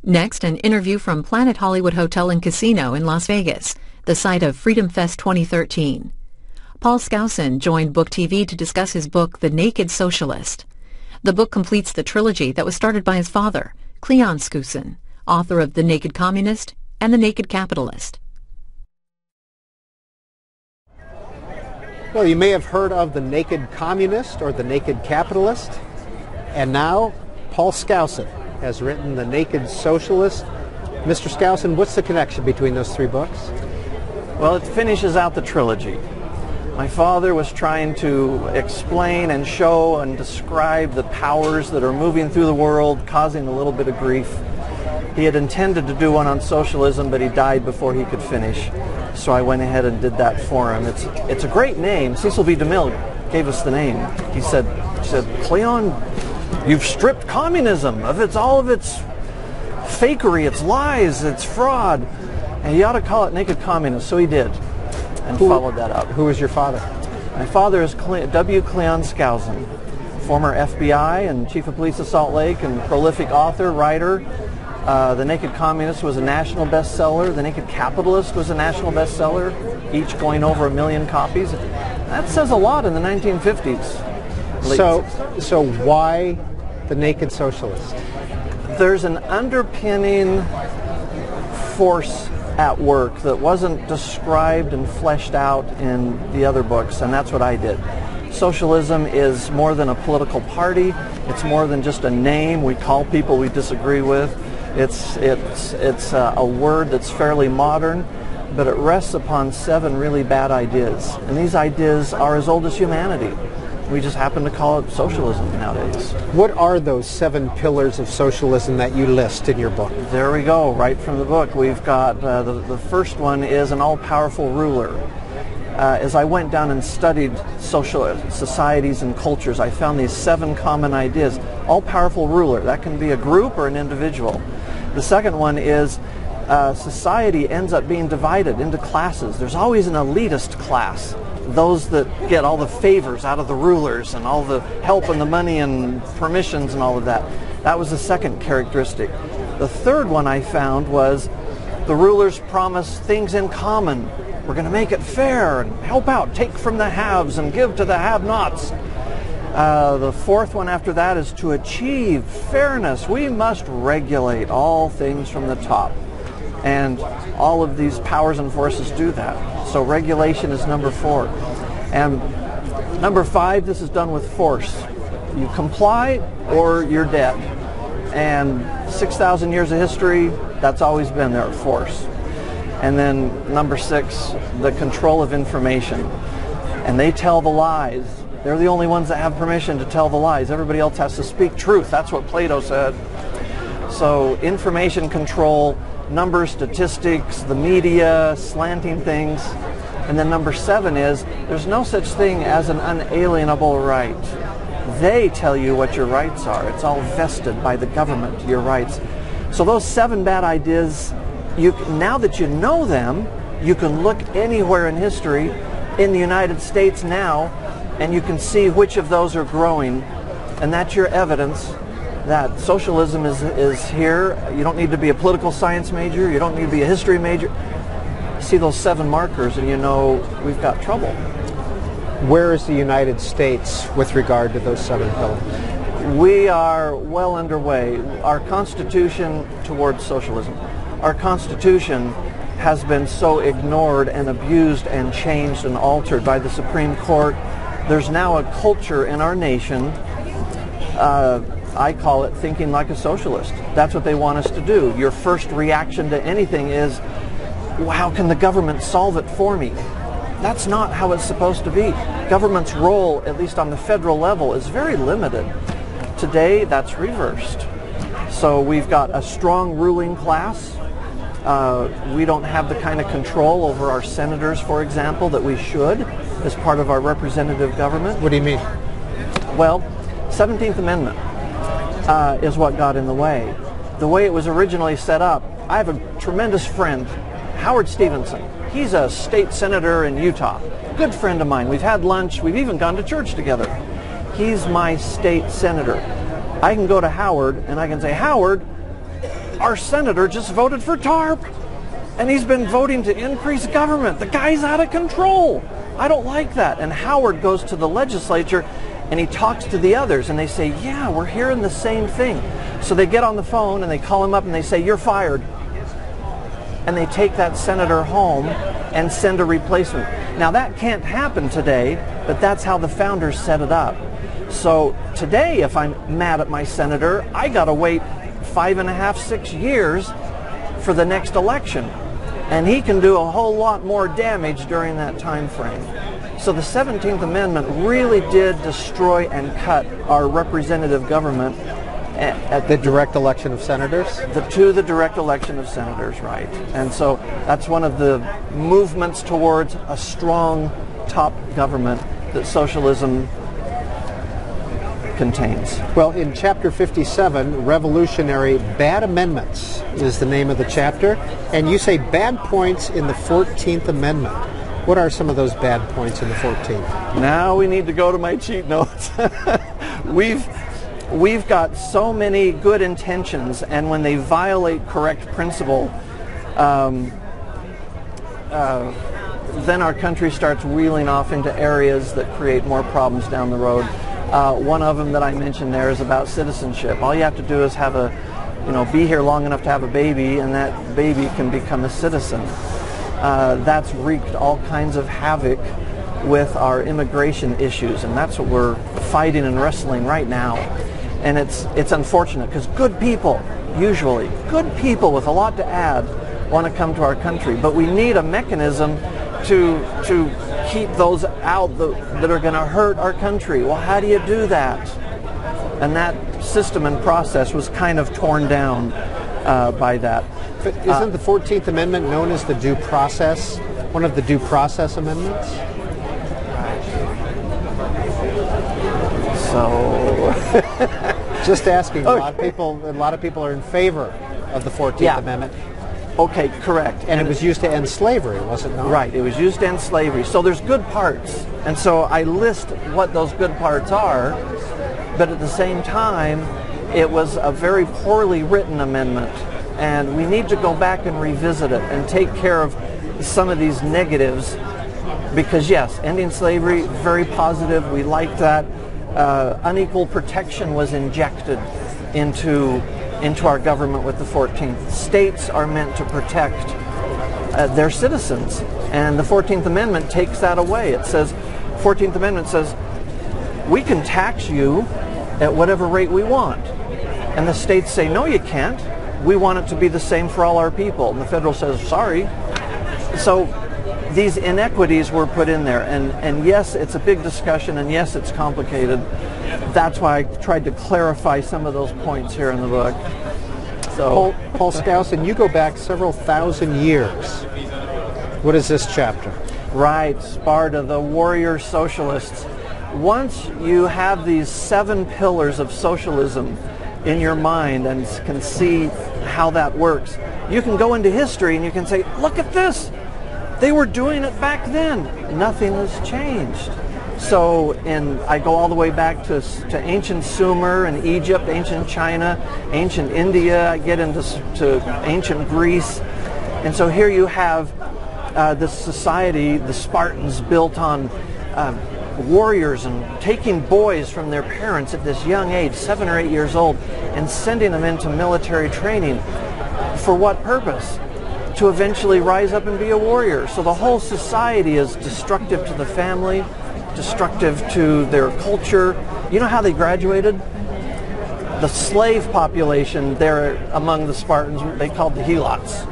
Next, an interview from Planet Hollywood Hotel and Casino in Las Vegas, the site of Freedom Fest 2013. Paul Skousen joined Book TV to discuss his book, The Naked Socialist. The book completes the trilogy that was started by his father, Cleon Skousen, author of The Naked Communist and The Naked Capitalist. Well, you may have heard of The Naked Communist or The Naked Capitalist, and now Paul Skousen has written The Naked Socialist. Mr. Skousen, what's the connection between those three books? Well, it finishes out the trilogy. My father was trying to explain and show and describe the powers that are moving through the world, causing a little bit of grief. He had intended to do one on socialism, but he died before he could finish. So I went ahead and did that for him. It's a great name. Cecil B. DeMille gave us the name. He said, Cleon, you've stripped communism of all of its fakery, its lies, its fraud, and you ought to call it Naked Communist. So he did, and followed that up. Who is your father? My father is W. Cleon Skousen, former FBI and chief of police of Salt Lake, and prolific author, writer. The Naked Communist was a national bestseller. The Naked Capitalist was a national bestseller, each going over 1 million copies. That says a lot in the 1950s. So why The Naked Socialist? There's an underpinning force at work that wasn't described and fleshed out in the other books, and that's what I did. Socialism is more than a political party. It's more than just a name we call people we disagree with. It's a word that's fairly modern, but it rests upon 7 really bad ideas. And these ideas are as old as humanity. We just happen to call it socialism nowadays. What are those 7 pillars of socialism that you list in your book? There we go, right from the book. We've got the first one is an all-powerful ruler. As I went down and studied social societies and cultures, I found these 7 common ideas. All-powerful ruler, that can be a group or an individual. The second one is society ends up being divided into classes. There's always an elitist class, those that get all the favors out of the rulers and all the help and the money and permissions and all of that. That was the second characteristic. The third one I found was the rulers promise things in common. We're going to make it fair and help out, take from the haves and give to the have-nots. The fourth one after that is to achieve fairness. We must regulate all things from the top. And all of these powers and forces do that. So regulation is number 4. And number 5, this is done with force. You comply or you're dead. And 6,000 years of history, that's always been there, force. And then number 6, the control of information. And they tell the lies. They're the only ones that have permission to tell the lies. Everybody else has to speak truth. That's what Plato said. So information control, numbers, statistics, the media, slanting things. And then number 7 is there's no such thing as an unalienable right. They tell you what your rights are. It's all vested by the government, your rights. So those 7 bad ideas, now that you know them, you can look anywhere in history in the United States now, and you can see which of those are growing, and that's your evidence that socialism is here. You don't need to be a political science major. You don't need to be a history major. See those 7 markers, and you know we've got trouble. Where is the United States with regard to those 7 pillars? We are well underway. Our Constitution towards socialism. Our Constitution has been so ignored and abused and changed and altered by the Supreme Court. There's now a culture in our nation, I call it thinking like a socialist. That's what they want us to do. Your first reaction to anything is, well, how can the government solve it for me? That's not how it's supposed to be. Government's role, at least on the federal level, is very limited. Today, that's reversed. So we've got a strong ruling class. We don't have the kind of control over our senators, for example, that we should as part of our representative government. What do you mean? Well, 17th Amendment is what got in the way. The way it was originally set up, I have a tremendous friend, Howard Stevenson. He's a state senator in Utah. Good friend of mine. We've had lunch. We've even gone to church together. He's my state senator. I can go to Howard and I can say, Howard, our senator just voted for TARP, and he's been voting to increase government. The guy's out of control. I don't like that. And Howard goes to the legislature and he talks to the others, and they say, yeah, we're hearing the same thing. So they get on the phone and they call him up and they say, you're fired. And they take that senator home and send a replacement. Now that can't happen today, but that's how the founders set it up. So today, if I'm mad at my senator, I gotta wait 5.5, 6 years for the next election. And he can do a whole lot more damage during that time frame. So the 17th Amendment really did destroy and cut our representative government at The direct election of senators? the direct election of senators, right. And so that's one of the movements towards a strong top government that socialism contains. Well, in chapter 57, Revolutionary Bad Amendments is the name of the chapter, and you say bad points in the 14th Amendment. What are some of those bad points in the 14th? Now we need to go to my cheat notes. We've got so many good intentions, and when they violate correct principle, then our country starts wheeling off into areas that create more problems down the road. One of them that I mentioned there is about citizenship. All you have to do is have be here long enough to have a baby, and that baby can become a citizen. That's wreaked all kinds of havoc with our immigration issues, and that's what we're fighting and wrestling right now. And it's unfortunate because good people, usually good people with a lot to add, want to come to our country, but we need a mechanism to keep those out that are going to hurt our country. Well, how do you do that? And that system and process was kind of torn down by that. But isn't the 14th Amendment known as the due process, one of the due process amendments? So, just asking. A lot of people are in favor of the 14th Amendment. Okay, correct. And it was used to end slavery, was it not? Right, it was used to end slavery. So there's good parts. And so I list what those good parts are, but at the same time, it was a very poorly written amendment. And we need to go back and revisit it and take care of some of these negatives, because yes, ending slavery, very positive. We like that. Unequal protection was injected into our government with the 14th. States are meant to protect their citizens, and the 14th Amendment takes that away. It says, 14th Amendment says, we can tax you at whatever rate we want. And the states say, no, you can't. We want it to be the same for all our people. And the federal says, sorry. So these inequities were put in there, and yes, it's a big discussion, and yes, it's complicated. That's why I tried to clarify some of those points here in the book. So, Paul Skousen, you go back several thousand years. What is this chapter? Right, Sparta, the warrior socialists. Once you have these 7 pillars of socialism in your mind and can see how that works, you can go into history and you can say, look at this. They were doing it back then. Nothing has changed. So I go all the way back to ancient Sumer and Egypt, ancient China, ancient India. I get into ancient Greece. And so here you have this society, the Spartans, built on warriors and taking boys from their parents at this young age, 7 or 8 years old, and sending them into military training. For what purpose? To eventually rise up and be a warrior. So the whole society is destructive to the family, destructive to their culture. You know how they graduated? The slave population there among the Spartans, they called the helots.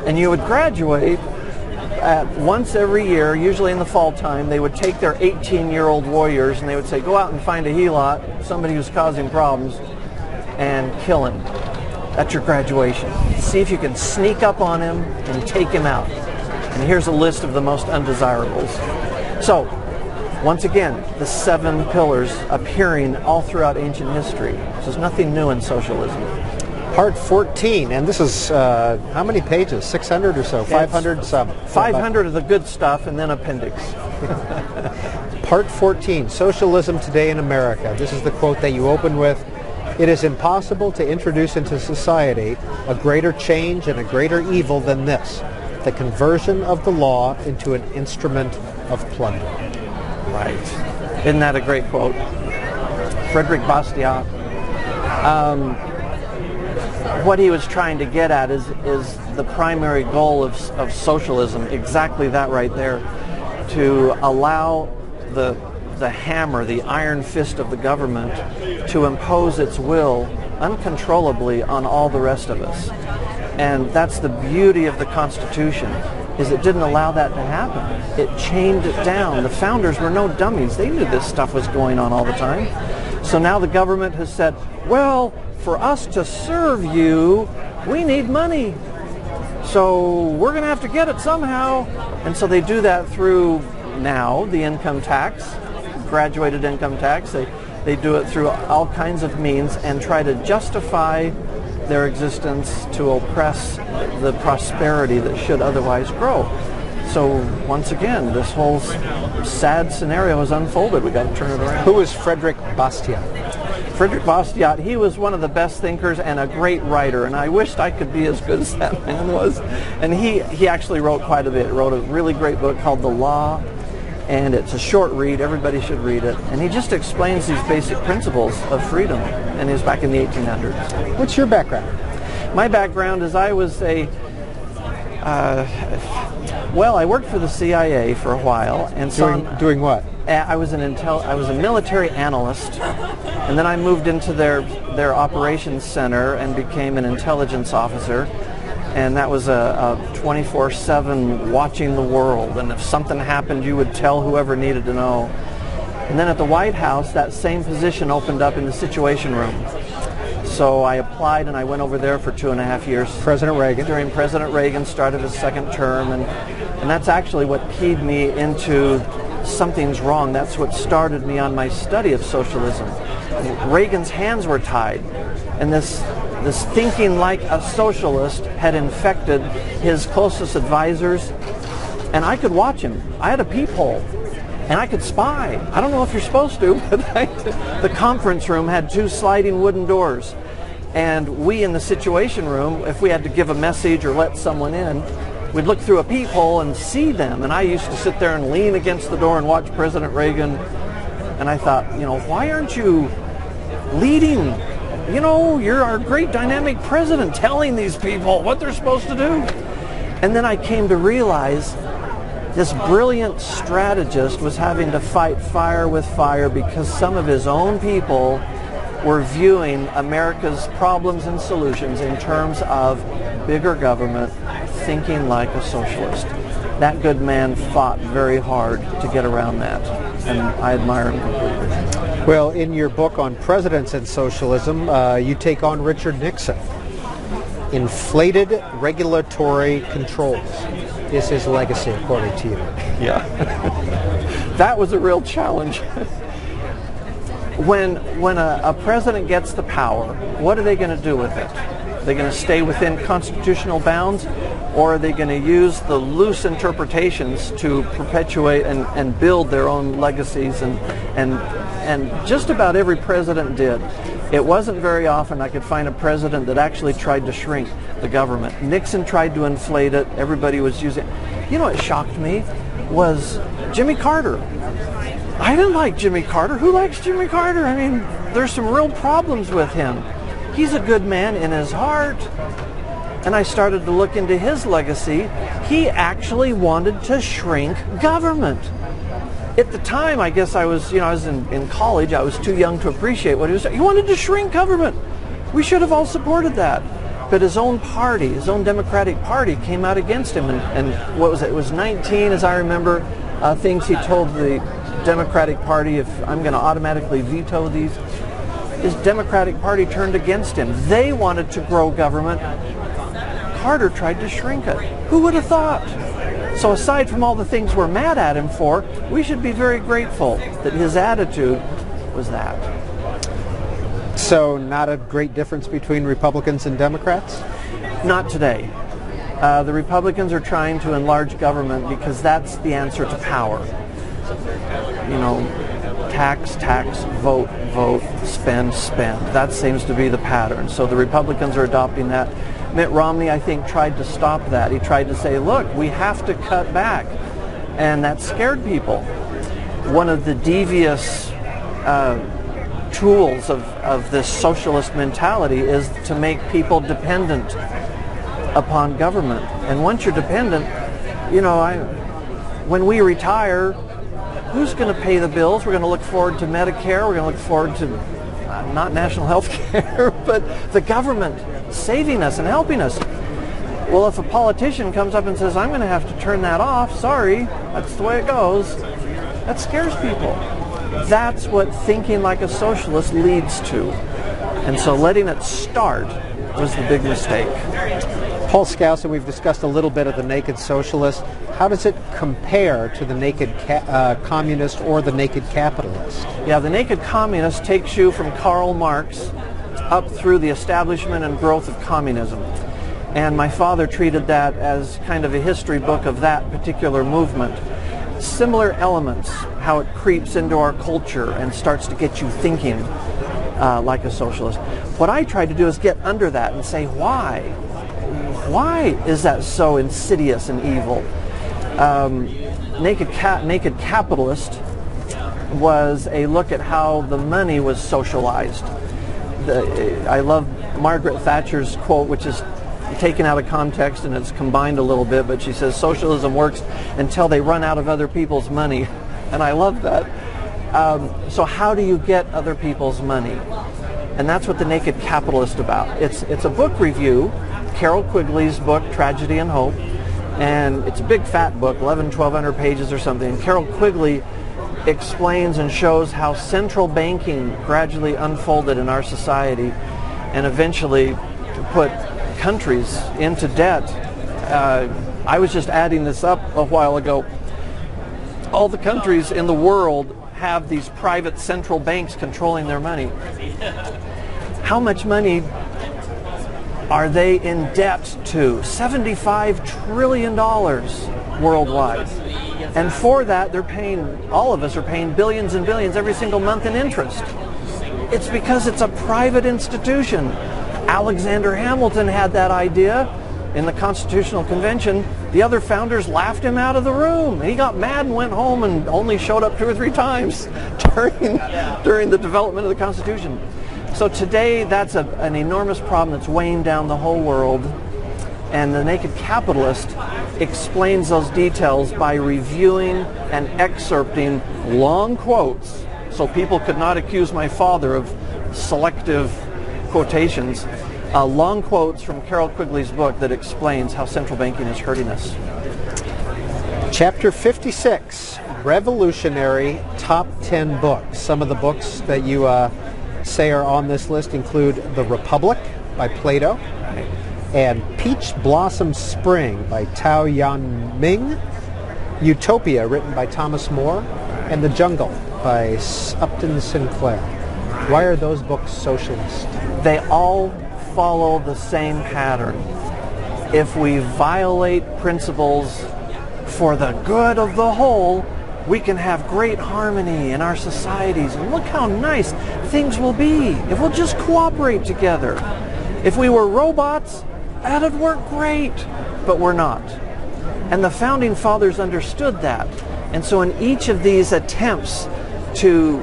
And you would graduate once every year, usually in the fall time. They would take their 18-year-old warriors and they would say, go out and find a helot, somebody who's causing problems, and kill him. That's your graduation. See if you can sneak up on him and take him out. And here's a list of the most undesirables. So, once again, the 7 pillars appearing all throughout ancient history. This is nothing new in socialism. Part 14, and this is how many pages? 600 or so? 500 some? 500 of the good stuff, and then appendix. Part 14, Socialism Today in America. This is the quote that you open with. It is impossible to introduce into society a greater change and a greater evil than this, the conversion of the law into an instrument of plunder. Right. Isn't that a great quote? Frederic Bastiat. What he was trying to get at is the primary goal of socialism, exactly that right there, to allow the hammer, the iron fist of the government to impose its will uncontrollably on all the rest of us. And that's the beauty of the Constitution, is it didn't allow that to happen. It chained it down. The founders were no dummies. They knew this stuff was going on all the time. So now the government has said, well, for us to serve you, we need money. So we're going to have to get it somehow. And so they do that through now the income tax, graduated income tax. They do it through all kinds of means and try to justify their existence to oppress the prosperity that should otherwise grow. So once again, this whole sad scenario has unfolded. We've got to turn it around. Who is Frederic Bastiat? Frederic Bastiat, he was one of the best thinkers and a great writer, and I wished I could be as good as that man was. And he actually wrote quite a bit. He wrote a really great book called The Law, and it's a short read. Everybody should read it. And he just explains these basic principles of freedom, and he was back in the 1800s. What's your background? My background is I was well, I worked for the CIA for a while, and doing what? I was a military analyst, and then I moved into their operations center and became an intelligence officer, and that was a 24/7 watching the world, and if something happened, you would tell whoever needed to know. And then at the White House, that same position opened up in the Situation Room. So I applied and I went over there for 2.5 years. President Reagan. During President Reagan, started his second term, and that's actually what keyed me into something's wrong. That's what started me on my study of socialism. Reagan's hands were tied, and this thinking like a socialist had infected his closest advisors, and I could watch him. I had a peephole. And I could spy. I don't know if you're supposed to, but the conference room had 2 sliding wooden doors. And we in the Situation Room, if we had to give a message or let someone in, we'd look through a peephole and see them. And I used to sit there and lean against the door and watch President Reagan. And I thought, why aren't you leading? You're our great dynamic president, telling these people what they're supposed to do. And then I came to realize this brilliant strategist was having to fight fire with fire because some of his own people were viewing America's problems and solutions in terms of bigger government, thinking like a socialist. That good man fought very hard to get around that, and I admire him completely. Well, in your book on presidents and socialism, you take on Richard Nixon. Inflated regulatory controls is his legacy, according to you. Yeah. That was a real challenge. When a president gets the power, what are they going to do with it? Are they going to stay within constitutional bounds, or are they going to use the loose interpretations to perpetuate and build their own legacies? And just about every president did. It wasn't very often I could find a president that actually tried to shrink the government. Nixon tried to inflate it. Everybody was using it. What shocked me was Jimmy Carter. I didn't like Jimmy Carter. Who likes Jimmy Carter? I mean, there's some real problems with him. He's a good man in his heart. And I started to look into his legacy. He actually wanted to shrink government. At the time, I guess I was in college. I was too young to appreciate what he was saying. He wanted to shrink government. We should have all supported that. But his own party, his own Democratic Party, came out against him. And what was it? It was 19, as I remember, things he told the Democratic Party, if I'm going to automatically veto these. His Democratic Party turned against him. They wanted to grow government. Carter tried to shrink it. Who would have thought? So aside from all the things we're mad at him for, we should be very grateful that his attitude was that. So not a great difference between Republicans and Democrats? Not today. The Republicans are trying to enlarge government because that's the answer to power. tax, tax, vote, vote, spend, spend. That seems to be the pattern. So the Republicans are adopting that. Mitt Romney, I think, tried to stop that. He tried to say, look, we have to cut back. And that scared people. One of the devious tools of this socialist mentality is to make people dependent upon government. And once you're dependent, you know, when we retire, who's going to pay the bills? We're going to look forward to Medicare. We're going to look forward to not national health care, but the government saving us and helping us. Well, if a politician comes up and says, I'm going to have to turn that off, sorry, that's the way it goes, that scares people. That's what thinking like a socialist leads to. And so letting it start was the big mistake. Paul Skousen, we've discussed a little bit of the Naked Socialist. How does it compare to the Naked Communist or the Naked Capitalist? Yeah, the Naked Communist takes you from Karl Marx up through the establishment and growth of communism. And my father treated that as kind of a history book of that particular movement. Similar elements, how it creeps into our culture and starts to get you thinking like a socialist. What I tried to do is get under that and say, why? Why is that so insidious and evil? Naked Capitalist was a look at how the money was socialized. I love Margaret Thatcher's quote, which is taken out of context and it's combined a little bit, but she says socialism works until they run out of other people's money. And I love that. So how do you get other people's money? And that's what the Naked Capitalist about. It's a book review, Carol Quigley's book, Tragedy and Hope, and it's a big fat book, 1,100 pages or something. And Carol Quigley explains and shows how central banking gradually unfolded in our society and eventually put countries into debt. I was just adding this up a while ago. All the countries in the world have these private central banks controlling their money. How much money are they in debt to? $75 trillion worldwide. And for that, they're paying, all of us are paying billions and billions every single month in interest. It's because it's a private institution. Alexander Hamilton had that idea in the Constitutional Convention. The other founders laughed him out of the room. He got mad and went home and only showed up 2 or 3 times during the development of the Constitution. So today, that's an enormous problem that's weighing down the whole world. And the Naked Capitalist explains those details by reviewing and excerpting long quotes. So people could not accuse my father of selective quotations. Long quotes from Carol Quigley's book that explains how central banking is hurting us. Chapter 56, Revolutionary Top 10 Books. Some of the books that you say are on this list include The Republic by Plato, and Peach Blossom Spring by Tao Yan Ming, Utopia, written by Thomas More, and The Jungle by Upton Sinclair. Why are those books socialist? They all follow the same pattern. If we violate principles for the good of the whole, we can have great harmony in our societies. And look how nice things will be if we'll just cooperate together. If we were robots, that'd work great, but we're not. And the Founding Fathers understood that. And so in each of these attempts to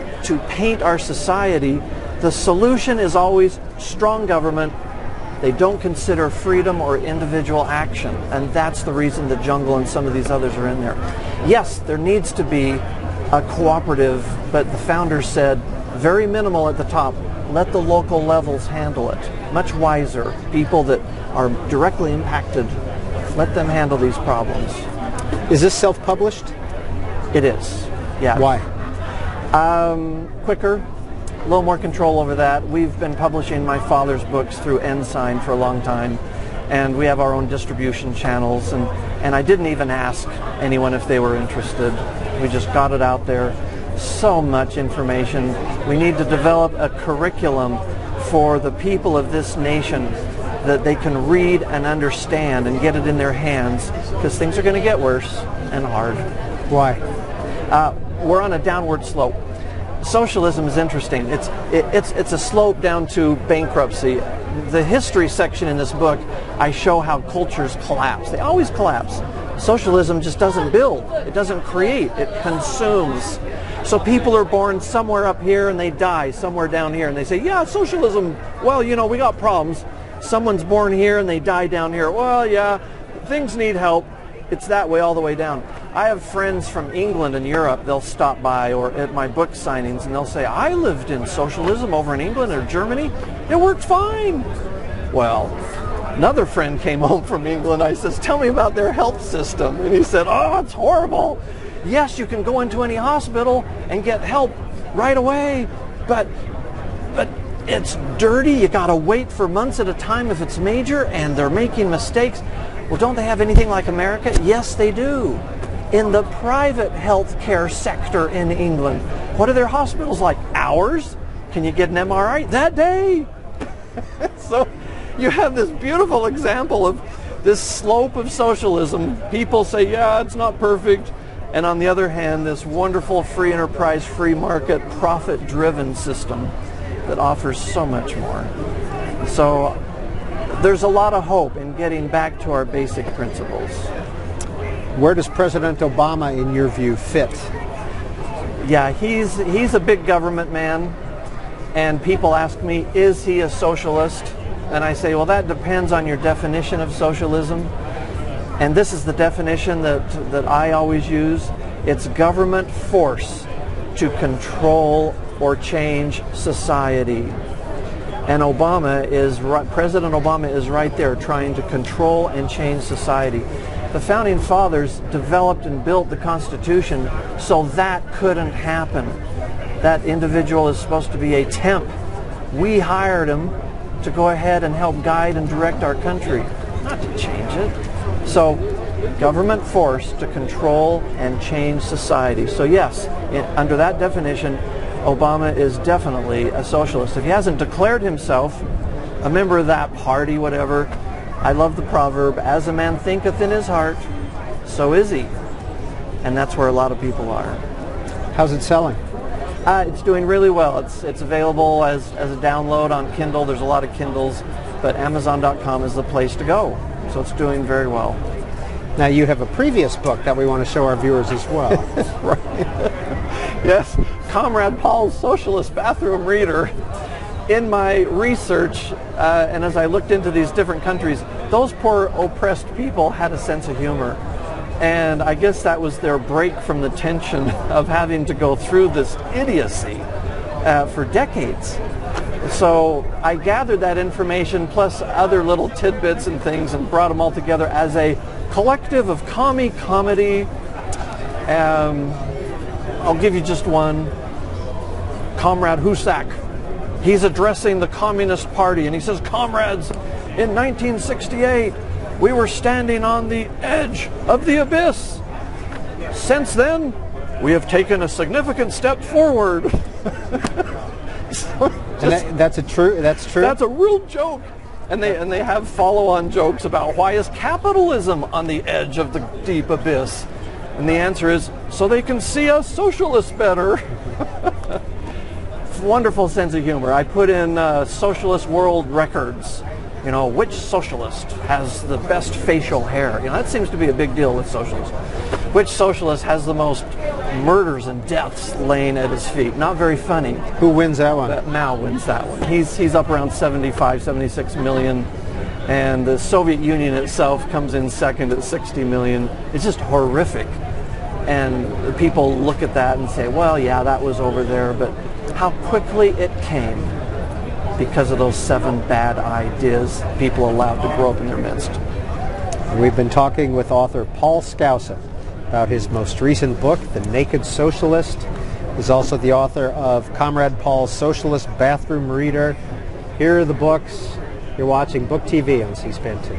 paint our society, the solution is always strong government. They don't consider freedom or individual action. And that's the reason The Jungle and some of these others are in there. Yes, there needs to be a cooperative, but the founders said very minimal at the top. Let the local levels handle it. Much wiser. People that are directly impacted, let them handle these problems. Is this self-published? It is, yeah. Why? Quicker, a little more control over that. We've been publishing my father's books through Ensign for a long time, and we have our own distribution channels, and I didn't even ask anyone if they were interested. We just got it out there. So much information. We need to develop a curriculum for the people of this nation that they can read and understand and get it in their hands, because things are going to get worse and hard. Why? We're on a downward slope. socialism is interesting. It's a slope down to bankruptcy. The history section in this book, I show how cultures collapse. They always collapse. Socialism just doesn't build. It doesn't create. It consumes. So people are born somewhere up here and they die somewhere down here. And they say, yeah, socialism, well, you know, we got problems. Someone's born here and they die down here. Well, yeah, things need help. It's that way all the way down. I have friends from England and Europe. They'll stop by or at my book signings and they'll say, I lived in socialism over in England or Germany. It worked fine. Well, another friend came home from England. I says, tell me about their health system. And he said, oh, it's horrible. Yes, you can go into any hospital and get help right away, but it's dirty. You got to wait for months at a time if it's major, and they're making mistakes. Well, don't they have anything like America? Yes, they do. In the private healthcare sector in England, what are their hospitals like? Hours? Can you get an MRI that day? So you have this beautiful example of this slope of socialism. People say, yeah, it's not perfect. And on the other hand, this wonderful free enterprise, free market, profit-driven system that offers so much more. So there's a lot of hope in getting back to our basic principles. Where does President Obama, in your view, fit? Yeah, he's a big government man. And people ask me, is he a socialist? And I say, well, that depends on your definition of socialism. And this is the definition that I always use. It's government force to control or change society. And President Obama is right there trying to control and change society. The Founding Fathers developed and built the Constitution so that couldn't happen. That individual is supposed to be a temp. We hired him to go ahead and help guide and direct our country, not to change it. So, government force to control and change society. So yes, under that definition, Obama is definitely a socialist. If he hasn't declared himself a member of that party, whatever, I love the proverb, as a man thinketh in his heart, so is he. And that's where a lot of people are. How's it selling? It's doing really well. It's available as a download on Kindle. There's a lot of Kindles, but Amazon.com is the place to go. So it's doing very well. Now you have a previous book that we want to show our viewers as well. Right. Yes, Comrade Paul's Socialist Bathroom Reader. In my research, and as I looked into these different countries, those poor oppressed people had a sense of humor. And I guess that was their break from the tension of having to go through this idiocy for decades. So I gathered that information plus other little tidbits and things and brought them all together as a collective of comedy. I'll give you just one. Comrade Husak. He's addressing the Communist Party and he says, comrades, in 1968 we were standing on the edge of the abyss. Since then, we have taken a significant step forward. That's true? That's a real joke. And they have follow-on jokes about why is capitalism on the edge of the deep abyss? And the answer is, so they can see us socialists better. Wonderful sense of humor. I put in socialist world records. You know, which socialist has the best facial hair? You know, that seems to be a big deal with socialists. Which socialist has the most murders and deaths laying at his feet? Not very funny. Who wins that one? Mao wins that one. He's up around 76 million. And the Soviet Union itself comes in second at 60 million. It's just horrific. And people look at that and say, well, yeah, that was over there. But how quickly it came because of those 7 bad ideas people allowed to grow up in their midst. We've been talking with author Paul Skousen about his most recent book, The Naked Socialist. He's also the author of Comrade Paul's Socialist Bathroom Reader. Here are the books. You're watching Book TV on C-SPAN 2.